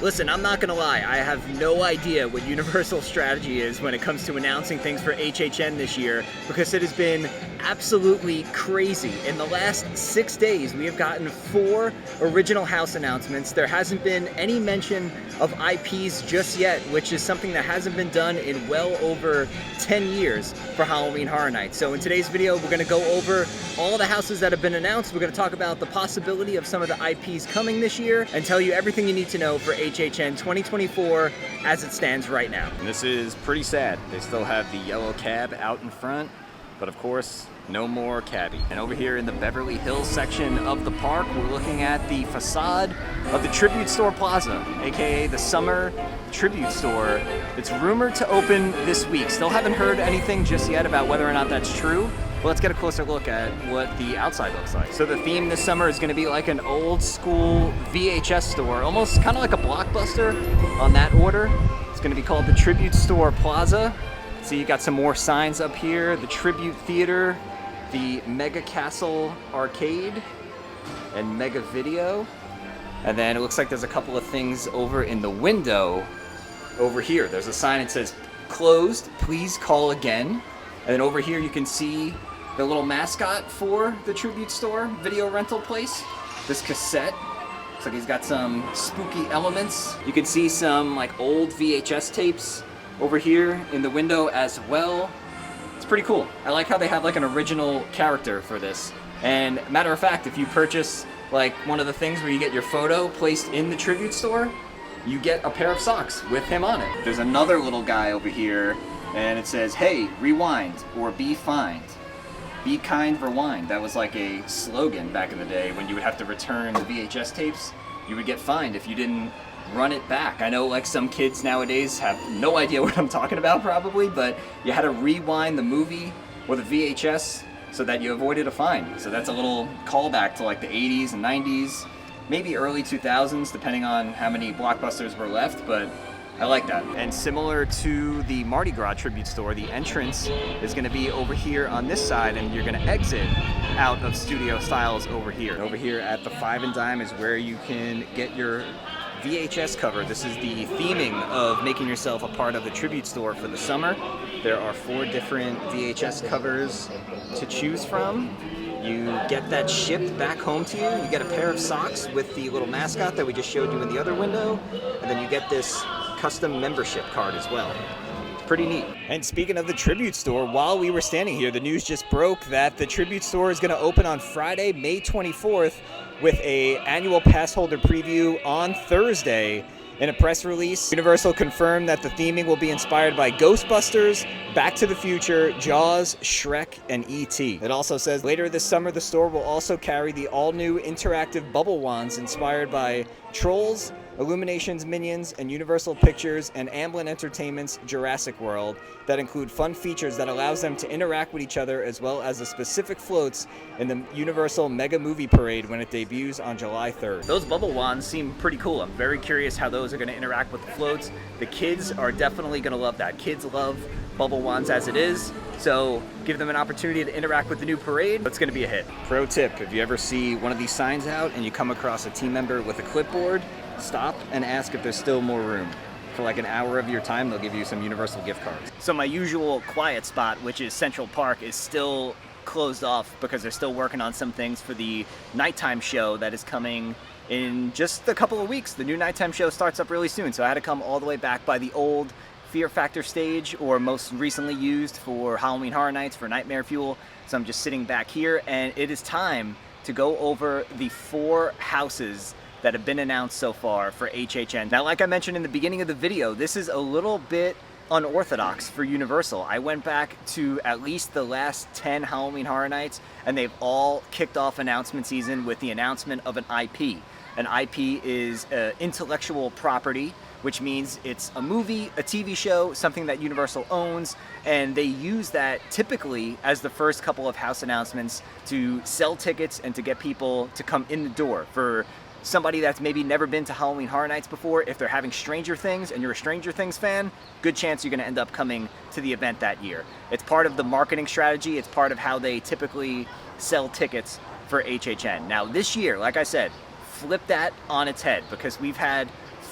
Listen, I'm not gonna lie, I have no idea what Universal's strategy is when it comes to announcing things for HHN this year, because it has been absolutely crazy. In the last 6 days, we have gotten 4 original house announcements. There hasn't been any mention of IPs just yet, which is something that hasn't been done in well over 10 years for Halloween Horror Nights. So in today's video, we're gonna go over all the houses that have been announced. We're gonna talk about the possibility of some of the IPs coming this year and tell you everything you need to know for HHN 2024 as it stands right now. And this is pretty sad. They still have the yellow cab out in front, but of course, no more cabbie. And over here in the Beverly Hills section of the park, we're looking at the facade of the Tribute Store Plaza, aka the Summer Tribute Store. It's rumored to open this week. Still haven't heard anything just yet about whether or not that's true. But let's get a closer look at what the outside looks like. So the theme this summer is gonna be like an old school VHS store, almost kind of like a Blockbuster on that order. It's gonna be called the Tribute Store Plaza. So you got some more signs up here, the Tribute Theater, the Mega Castle Arcade, and Mega Video. And then it looks like there's a couple of things over in the window over here. There's a sign that says, "Closed, please call again." And then over here you can see the little mascot for the Tribute Store video rental place. This cassette, looks like he's got some spooky elements. You can see some like old VHS tapes over here in the window as well. It's pretty cool. I like how they have like an original character for this. And matter of fact, if you purchase like one of the things where you get your photo placed in the Tribute Store, you get a pair of socks with him on it. There's another little guy over here and it says, "Hey, rewind or be fined." Be kind, rewind. That was like a slogan back in the day when you would have to return the VHS tapes. You would get fined if you didn't run it back. I know like some kids nowadays have no idea what I'm talking about probably, but you had to rewind the movie or the VHS so that you avoided a fine. So that's a little callback to like the 80s and 90s, maybe early 2000s, depending on how many Blockbusters were left, but I like that. And similar to the Mardi Gras Tribute Store, the entrance is gonna be over here on this side, and you're gonna exit out of Studio Styles over here. Over here at the Five and Dime is where you can get your VHS cover. This is the theming of making yourself a part of the Tribute Store for the summer. There are 4 different VHS covers to choose from. You get that shipped back home to you. You get a pair of socks with the little mascot that we just showed you in the other window, and then you get this custom membership card as well. It's pretty neat. And speaking of the Tribute Store, while we were standing here, the news just broke that the Tribute Store is going to open on Friday, May 24th, with a annual pass holder preview on Thursday. In a press release, Universal confirmed that the theming will be inspired by Ghostbusters, Back to the Future, Jaws, Shrek, and E.T. It also says later this summer, the store will also carry the all-new interactive bubble wands inspired by Trolls, Illumination's Minions, and Universal Pictures and Amblin Entertainment's Jurassic World that include fun features that allows them to interact with each other, as well as the specific floats in the Universal Mega Movie Parade when it debuts on July 3rd. Those bubble wands seem pretty cool. I'm very curious how those are going to interact with the floats. The kids are definitely going to love that. Kids love bubble wands as it is, so give them an opportunity to interact with the new parade. It's going to be a hit. Pro tip, if you ever see one of these signs out and you come across a team member with a clipboard, stop and ask if there's still more room. For like an hour of your time, they'll give you some Universal gift cards. So my usual quiet spot, which is Central Park, is still closed off because they're still working on some things for the nighttime show that is coming in just a couple of weeks. The new nighttime show starts up really soon, so I had to come all the way back by the old Fear Factor stage, or most recently used for Halloween Horror Nights for Nightmare Fuel. So I'm just sitting back here, and it is time to go over the 4 houses that have been announced so far for HHN. Now, like I mentioned in the beginning of the video, this is a little bit unorthodox for Universal. I went back to at least the last 10 Halloween Horror Nights, and they've all kicked off announcement season with the announcement of an IP. An IP is intellectual property, which means it's a movie, a TV show, something that Universal owns, and they use that typically as the first couple of house announcements to sell tickets and to get people to come in the door. For somebody that's maybe never been to Halloween Horror Nights before, if they're having Stranger Things and you're a Stranger Things fan, good chance you're gonna end up coming to the event that year. It's part of the marketing strategy, it's part of how they typically sell tickets for HHN. Now this year, like I said, flip that on its head, because we've had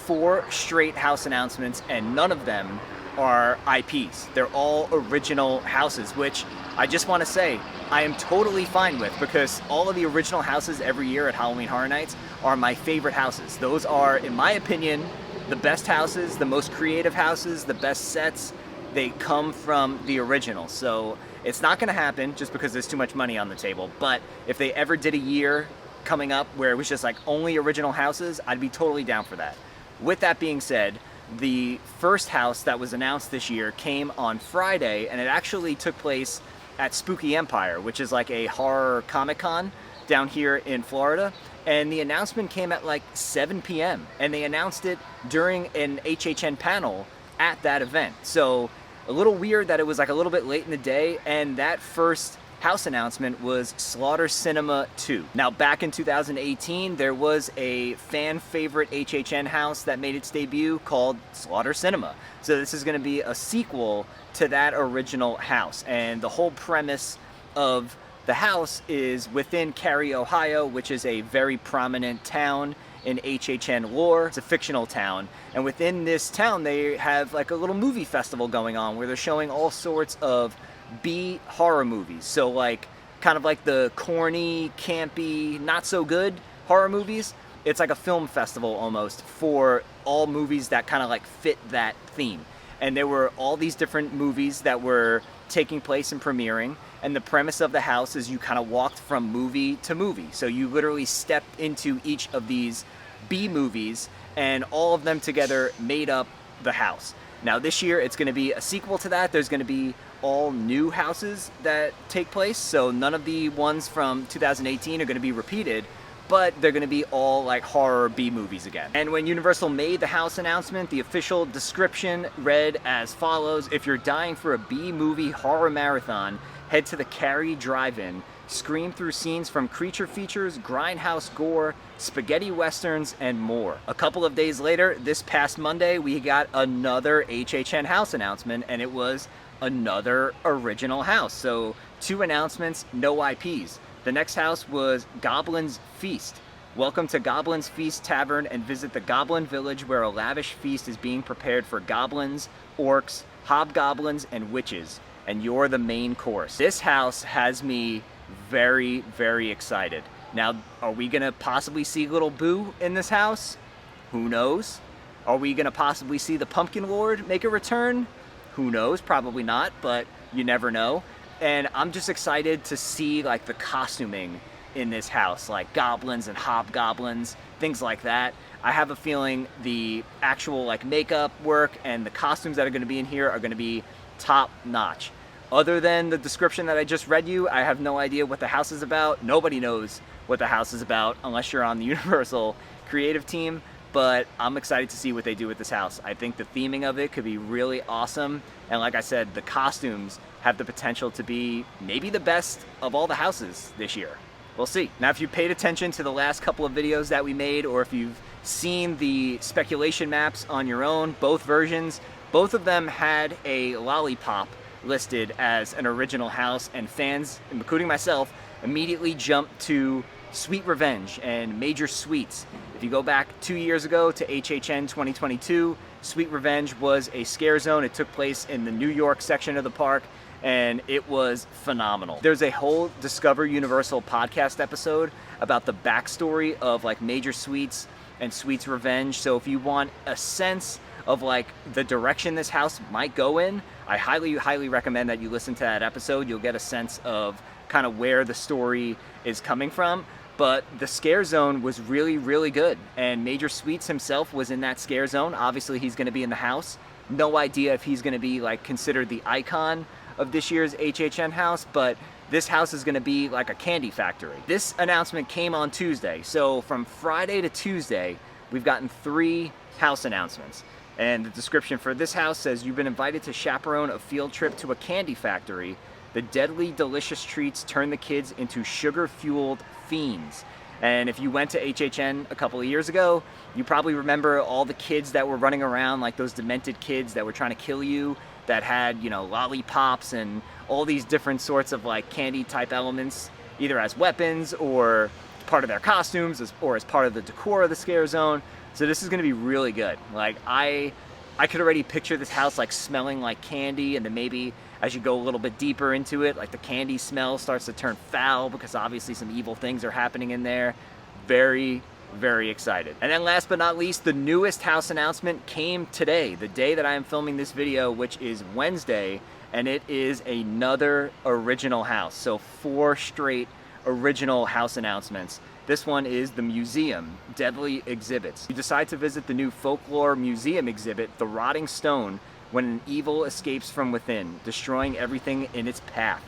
4 straight house announcements, and none of them are IPs. They're all original houses, which I just want to say I am totally fine with, because all of the original houses every year at Halloween Horror Nights are my favorite houses. Those are, in my opinion, the best houses, the most creative houses, the best sets. They come from the original. So it's not going to happen just because there's too much money on the table. But if they ever did a year coming up where it was just like only original houses, I'd be totally down for that. With that being said, the first house that was announced this year came on Friday, and it actually took place at Spooky Empire, which is like a horror Comic-Con down here in Florida. And the announcement came at like 7 p.m. and they announced it during an HHN panel at that event. So a little weird that it was like a little bit late in the day, and that first house announcement was Slaughter Sinema 2. Now, back in 2018, there was a fan favorite HHN house that made its debut called Slaughter Sinema. So this is going to be a sequel to that original house, and the whole premise of the house is within Cary, Ohio, which is a very prominent town in HHN lore. It's a fictional town, and within this town they have like a little movie festival going on where they're showing all sorts of B horror movies. So like kind of like the corny, campy, not so good horror movies. It's like a film festival almost for all movies that kind of like fit that theme. And there were all these different movies that were taking place and premiering. And the premise of the house is you kind of walked from movie to movie. So you literally stepped into each of these B movies, and all of them together made up the house. Now this year it's going to be a sequel to that. There's going to be all new houses that take place. So none of the ones from 2018 are going to be repeated, but they're going to be all like horror B movies again. And when Universal made the house announcement, the official description read as follows: if you're dying for a B movie horror marathon, head to the Cary Drive-In, scream through scenes from creature features, grindhouse gore, spaghetti westerns, and more. A couple of days later, this past Monday, we got another HHN house announcement, and it was another original house. So 2 announcements, no IPs. The next house was Goblin's Feast. Welcome to Goblin's Feast Tavern, and visit the Goblin Village, where a lavish feast is being prepared for goblins, orcs, hobgoblins, and witches, and you're the main course. This house has me very, very excited. Now, are we gonna possibly see Little Boo in this house? Who knows? Are we gonna possibly see the Pumpkin Lord make a return? Who knows? Probably not, but you never know. And I'm just excited to see like the costuming in this house, like goblins and hobgoblins, things like that. I have a feeling the actual like makeup work and the costumes that are going to be in here are going to be top notch. Other than the description that I just read you, I have no idea what the house is about. Nobody knows what the house is about unless you're on the Universal creative team. But I'm excited to see what they do with this house. I think the theming of it could be really awesome. And like I said, the costumes have the potential to be maybe the best of all the houses this year. We'll see. Now, if you paid attention to the last couple of videos that we made, or if you've seen the speculation maps on your own, both versions, both of them had a lollipop listed as an original house, and fans, including myself, immediately jumped to Sweet Revenge and Major Sweets. If you go back 2 years ago to HHN 2022, Sweet Revenge was a scare zone. It took place in the New York section of the park, and it was phenomenal. There's a whole Discover Universal podcast episode about the backstory of like Major Sweets and Sweet's Revenge. So if you want a sense of like the direction this house might go in, I highly recommend that you listen to that episode. You'll get a sense of kind of where the story is coming from. But the scare zone was really, really good. And Major Sweets himself was in that scare zone. Obviously, he's going to be in the house. No idea if he's going to be like considered the icon of this year's HHN house, but this house is going to be like a candy factory. This announcement came on Tuesday. So from Friday to Tuesday, we've gotten 3 house announcements. And the description for this house says, you've been invited to chaperone a field trip to a candy factory. The deadly, delicious treats turn the kids into sugar-fueled fiends. And if you went to HHN a couple of years ago, you probably remember all the kids that were running around, like those demented kids that were trying to kill you, that had, you know, lollipops and all these different sorts of like candy type elements, either as weapons or part of their costumes or as part of the decor of the scare zone. So this is gonna be really good. Like I could already picture this house like smelling like candy, and then maybe as you go a little bit deeper into it, like the candy smell starts to turn foul because obviously some evil things are happening in there. Very, very excited. And then last but not least, the newest house announcement came today, the day that I am filming this video, which is Wednesday, and it is another original house. So 4 straight original house announcements. This one is the museum, Deadly Exhibits. You decide to visit the new folklore museum exhibit, The Rotting Stone, when an evil escapes from within, destroying everything in its path.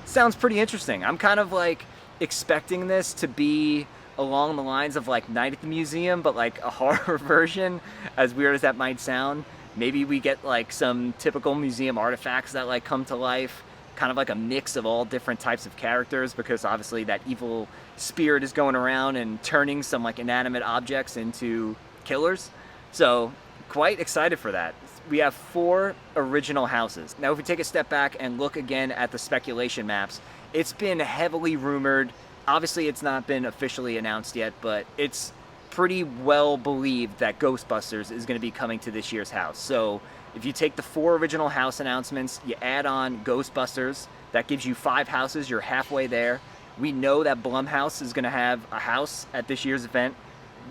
Sounds pretty interesting. I'm kind of like expecting this to be along the lines of like Night at the Museum, but like a horror version, as weird as that might sound. Maybe we get like some typical museum artifacts that like come to life, kind of like a mix of all different types of characters, because obviously that evil spirit is going around and turning some like inanimate objects into killers. So quite excited for that. We have 4 original houses. Now if we take a step back and look again at the speculation maps, it's been heavily rumored. Obviously it's not been officially announced yet, but it's pretty well believed that Ghostbusters is going to be coming to this year's house. So if you take the 4 original house announcements, you add on Ghostbusters, that gives you 5 houses, you're halfway there. We know that Blumhouse is going to have a house at this year's event.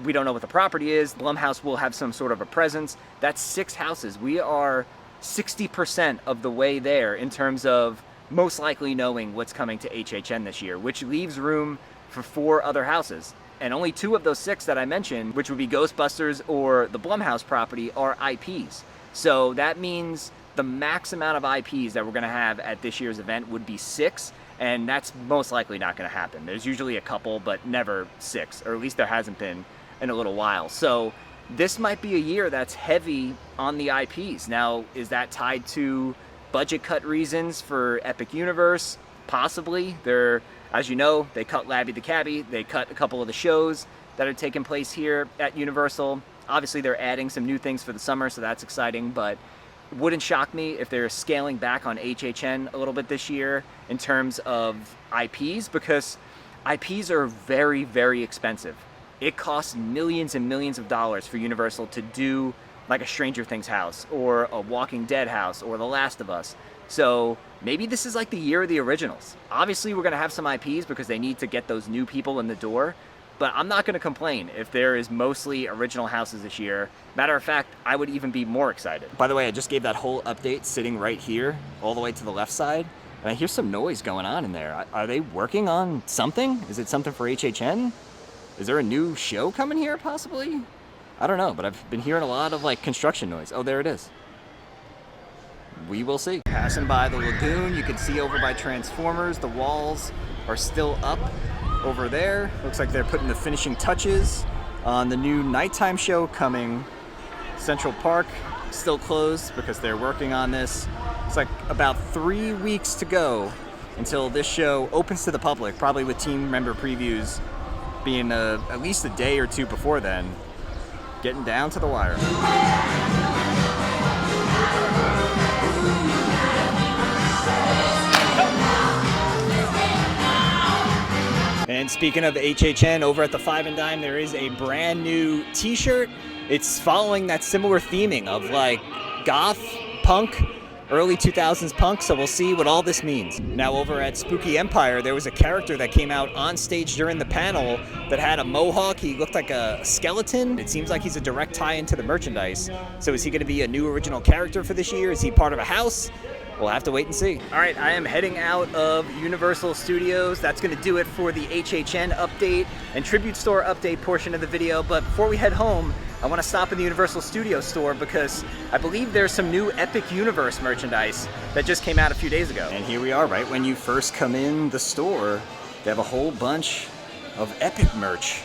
We don't know what the property is. Blumhouse will have some sort of a presence. That's 6 houses. We are 60% of the way there in terms of most likely knowing what's coming to HHN this year, which leaves room for 4 other houses. And only 2 of those 6 that I mentioned, which would be Ghostbusters or the Blumhouse property, are IPs. So that means the max amount of IPs that we're going to have at this year's event would be 6, and that's most likely not going to happen. There's usually a couple, but never 6, or at least there hasn't been in a little while. So this might be a year that's heavy on the IPs. Now, is that tied to budget cut reasons for Epic Universe? Possibly. As you know, they cut Labby the Cabbie. They cut a couple of the shows that are taking place here at Universal. Obviously, they're adding some new things for the summer, so that's exciting, but it wouldn't shock me if they're scaling back on HHN a little bit this year in terms of IPs, because IPs are very, very expensive. It costs millions and millions of dollars for Universal to do like a Stranger Things house or a Walking Dead house or The Last of Us. So maybe this is like the year of the originals. Obviously, we're going to have some IPs because they need to get those new people in the door, but I'm not going to complain if there is mostly original houses this year. Matter of fact, I would even be more excited. By the way, I just gave that whole update sitting right here, all the way to the left side, and I hear some noise going on in there. Are they working on something? Is it something for HHN? Is there a new show coming here, possibly? I don't know, but I've been hearing a lot of like construction noise. Oh, there it is. We will see. Passing by the lagoon, you can see over by Transformers, the walls are still up over there. Looks like they're putting the finishing touches on the new nighttime show coming. Central Park still closed because they're working on this. It's like about 3 weeks to go until this show opens to the public, probably with team member previews being at least a day or 2 before then. Getting down to the wire. And speaking of HHN, over at the Five and Dime, there is a brand new t-shirt. It's following that similar theming of like goth, punk, early 2000s punk, so we'll see what all this means. Now over at Spooky Empire, there was a character that came out on stage during the panel that had a mohawk. He looked like a skeleton. It seems like he's a direct tie into the merchandise. So is he going to be a new original character for this year? Is he part of a house? We'll have to wait and see. All right, I am heading out of Universal Studios. That's going to do it for the HHN update and Tribute Store update portion of the video. But before we head home, I want to stop in the Universal Studios store because I believe there's some new Epic Universe merchandise that just came out a few days ago. And here we are, right when you first come in the store, they have a whole bunch of Epic merch.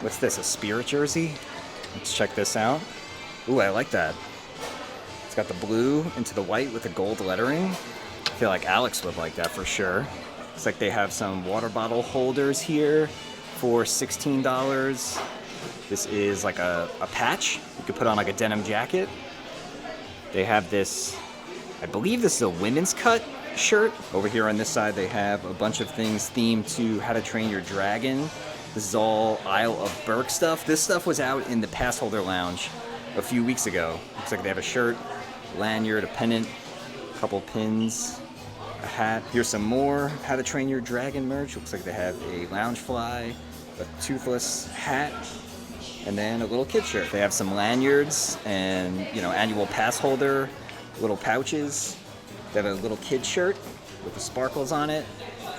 What's this, a Spirit jersey? Let's check this out. Ooh, I like that. It's got the blue into the white with the gold lettering. I feel like Alex would like that for sure. Looks like they have some water bottle holders here for $16. This is like a patch you could put on like a denim jacket. They have this, I believe this is a women's cut shirt. Over here on this side they have a bunch of things themed to How to Train Your Dragon. This is all Isle of Berk stuff. This stuff was out in the Passholder Lounge a few weeks ago. Looks like they have a shirt, lanyard, a pennant, a couple pins, a hat. Here's some more How to Train Your Dragon merch. Looks like they have a lounge fly, a toothless hat, and then a little kid shirt. They have some lanyards and, you know, annual pass holder, little pouches. They have a little kid shirt with the sparkles on it.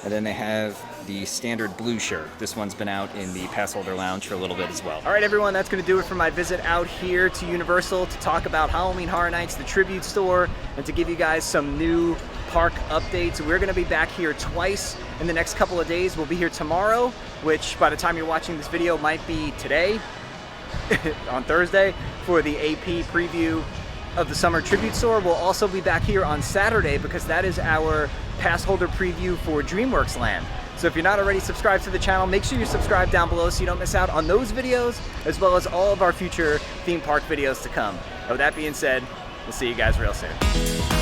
And then they have the standard blue shirt. This one's been out in the Passholder Lounge for a little bit as well. All right, everyone, that's going to do it for my visit out here to Universal to talk about Halloween Horror Nights, the Tribute Store, and to give you guys some new park updates. We're going to be back here twice in the next couple of days. We'll be here tomorrow, which by the time you're watching this video might be today, on Thursday, for the AP preview of the Summer Tribute Store. We'll also be back here on Saturday because that is our pass holder preview for DreamWorks Land. So if you're not already subscribed to the channel, make sure you subscribe down below so you don't miss out on those videos, as well as all of our future theme park videos to come. And with that being said, we'll see you guys real soon.